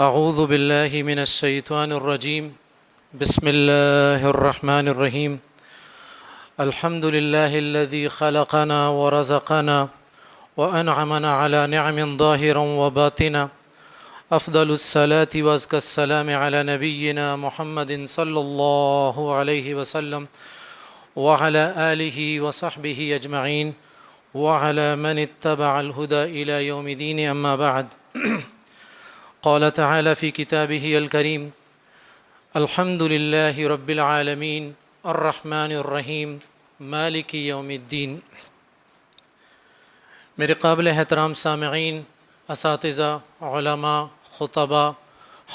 اعوذ باللہ من الشیطان الرجیم بسم اللہ الرحمن الرحیم الحمد للہ الذی خلقنا ورزقنا وانعمنا على نعم ظاہرا وباطنا افضل الصلاة وازکی السلام على نبینا محمد صلی اللہ علیہ وسلم وعلى آلہ وصحبہ اجمعین وعلى من اتبع الهدى إلى يوم الدين أما بعد قال تعالى في كتابه الكريم الحمد لله رب العالمين الرحمن الرحيم مالك يوم الدين۔ میرے قابل احترام سامعین، اساتذہ، علماء، خطباء،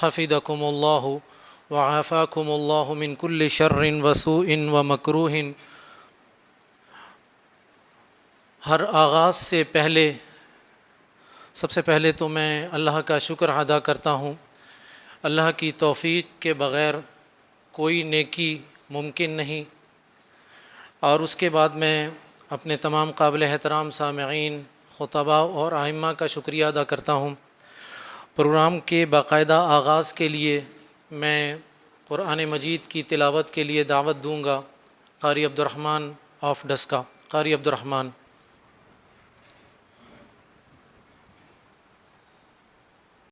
حفظکم اللہ وعافاکم اللہ من کل شر وسوء ومکروہ۔ ہر آغاز سے پہلے سب سے پہلے تو میں اللہ کا شکر ادا کرتا ہوں۔ اللہ کی توفیق کے بغیر کوئی نیکی ممکن نہیں، اور اس کے بعد میں اپنے تمام قابل احترام سامعین، خطباء اور ائمہ کا شکریہ ادا کرتا ہوں۔ پروگرام کے باقاعدہ آغاز کے لیے میں قرآن مجید کی تلاوت کے لیے دعوت دوں گا قاری عبدالرحمن آف ڈسکا۔ قاری عبدالرحمن۔